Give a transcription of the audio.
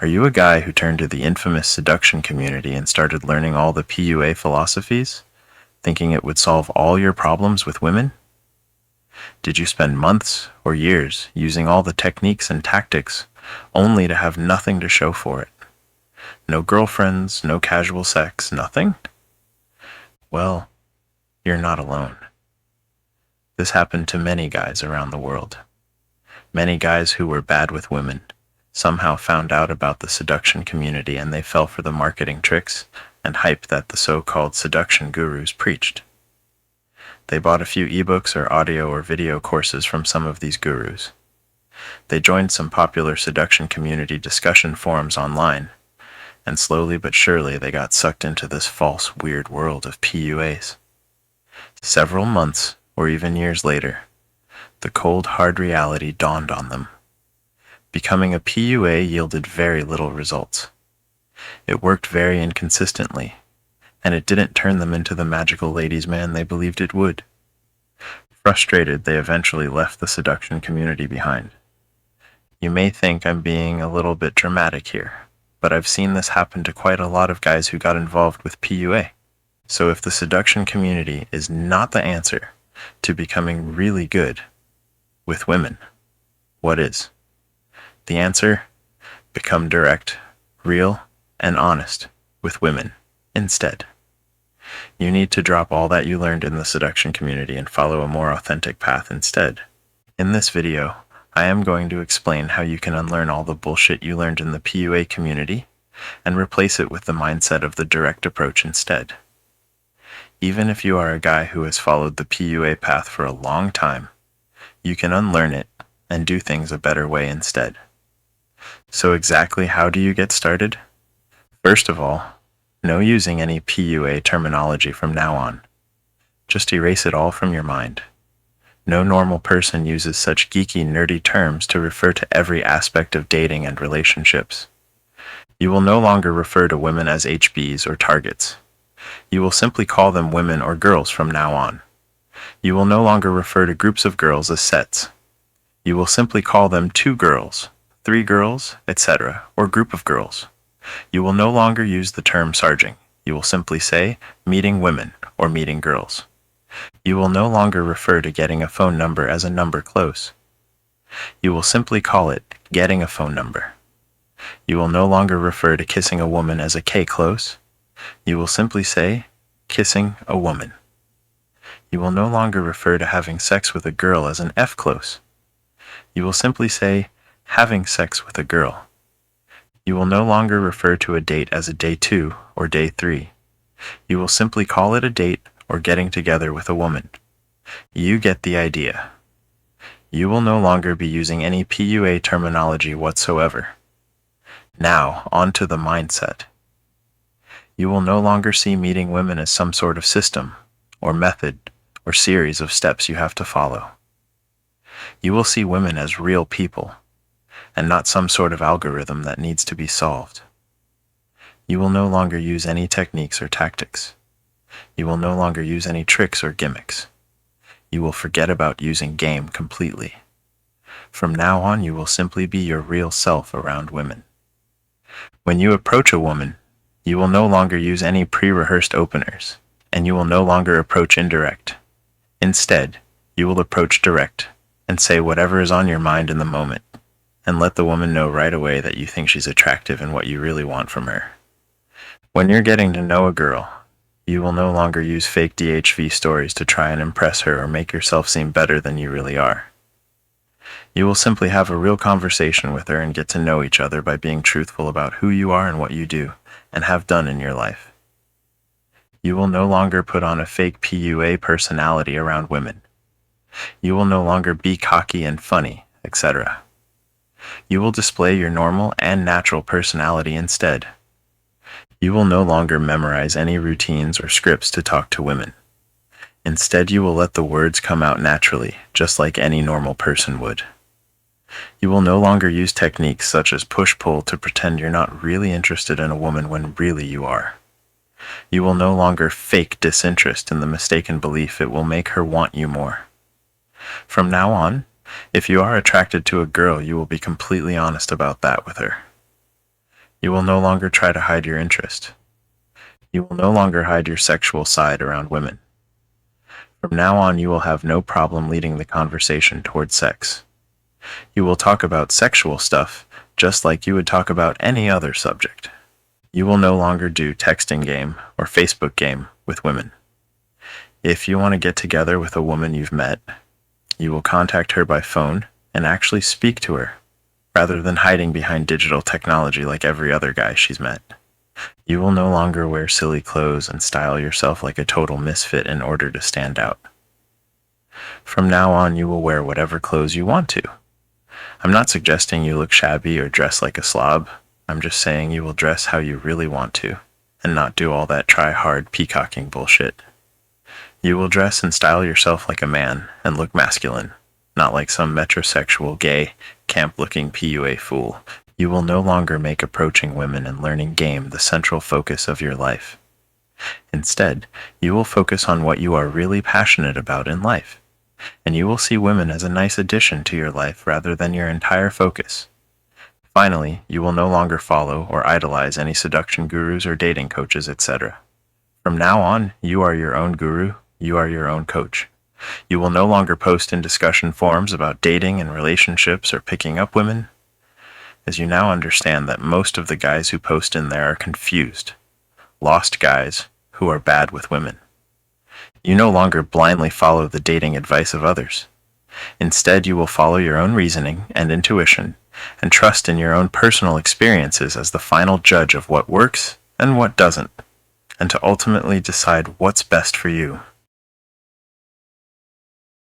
Are you a guy who turned to the infamous seduction community and started learning all the PUA philosophies, thinking it would solve all your problems with women? Did you spend months or years using all the techniques and tactics only to have nothing to show for it? No girlfriends, no casual sex, nothing? Well, you're not alone. This happened to many guys around the world. Many guys who were bad with women somehow found out about the seduction community and they fell for the marketing tricks and hype that the so-called seduction gurus preached. They bought a few ebooks or audio or video courses from some of these gurus. They joined some popular seduction community discussion forums online, and slowly but surely they got sucked into this false, weird world of PUAs. Several months or even years later, the cold, hard reality dawned on them. Becoming a PUA yielded very little results. It worked very inconsistently, and it didn't turn them into the magical ladies' man they believed it would. Frustrated, they eventually left the seduction community behind. You may think I'm being a little bit dramatic here, but I've seen this happen to quite a lot of guys who got involved with PUA. So if the seduction community is not the answer to becoming really good with women, what is? The answer? Become direct, real, and honest with women instead. You need to drop all that you learned in the seduction community and follow a more authentic path instead. In this video, I am going to explain how you can unlearn all the bullshit you learned in the PUA community and replace it with the mindset of the direct approach instead. Even if you are a guy who has followed the PUA path for a long time, you can unlearn it and do things a better way instead. So exactly how do you get started? First of all, no using any PUA terminology from now on. Just erase it all from your mind. No normal person uses such geeky, nerdy terms to refer to every aspect of dating and relationships. You will no longer refer to women as HBs or targets. You will simply call them women or girls from now on. You will no longer refer to groups of girls as sets. You will simply call them 2 girls, 3 girls, etc., or group of girls. You will no longer use the term sarging. You will simply say meeting women or meeting girls. You will no longer refer to getting a phone number as a number close. You will simply call it getting a phone number. You will no longer refer to kissing a woman as a K close. You will simply say kissing a woman. You will no longer refer to having sex with a girl as an F close. You will simply say having sex with a girl. You will no longer refer to a date as a day 2 or day 3. You will simply call it a date or getting together with a woman. You get the idea. You will no longer be using any PUA terminology whatsoever. Now, on to the mindset. You will no longer see meeting women as some sort of system, or method, or series of steps you have to follow. You will see women as real people, and not some sort of algorithm that needs to be solved. You will no longer use any techniques or tactics. You will no longer use any tricks or gimmicks. You will forget about using game completely. From now on, you will simply be your real self around women. When you approach a woman, you will no longer use any pre-rehearsed openers, and you will no longer approach indirect. Instead, you will approach direct and say whatever is on your mind in the moment, and let the woman know right away that you think she's attractive and what you really want from her. When you're getting to know a girl, you will no longer use fake DHV stories to try and impress her or make yourself seem better than you really are. You will simply have a real conversation with her and get to know each other by being truthful about who you are and what you do and have done in your life. You will no longer put on a fake PUA personality around women. You will no longer be cocky and funny, etc. You will display your normal and natural personality instead. You will no longer memorize any routines or scripts to talk to women. Instead, you will let the words come out naturally, just like any normal person would. You will no longer use techniques such as push-pull to pretend you're not really interested in a woman when really you are. You will no longer fake disinterest in the mistaken belief it will make her want you more. From now on, if you are attracted to a girl, you will be completely honest about that with her. You will no longer try to hide your interest. You will no longer hide your sexual side around women. From now on, you will have no problem leading the conversation toward sex. You will talk about sexual stuff just like you would talk about any other subject. You will no longer do texting game or Facebook game with women. If you want to get together with a woman you've met, you will contact her by phone and actually speak to her, rather than hiding behind digital technology like every other guy she's met. You will no longer wear silly clothes and style yourself like a total misfit in order to stand out. From now on, you will wear whatever clothes you want to. I'm not suggesting you look shabby or dress like a slob. I'm just saying you will dress how you really want to, and not do all that try-hard peacocking bullshit. You will dress and style yourself like a man and look masculine, not like some metrosexual, gay, camp-looking PUA fool. You will no longer make approaching women and learning game the central focus of your life. Instead, you will focus on what you are really passionate about in life, and you will see women as a nice addition to your life rather than your entire focus. Finally, you will no longer follow or idolize any seduction gurus or dating coaches, etc. From now on, you are your own guru, you are your own coach. You will no longer post in discussion forums about dating and relationships or picking up women, as you now understand that most of the guys who post in there are confused, lost guys who are bad with women. You no longer blindly follow the dating advice of others. Instead, you will follow your own reasoning and intuition and trust in your own personal experiences as the final judge of what works and what doesn't, and to ultimately decide what's best for you.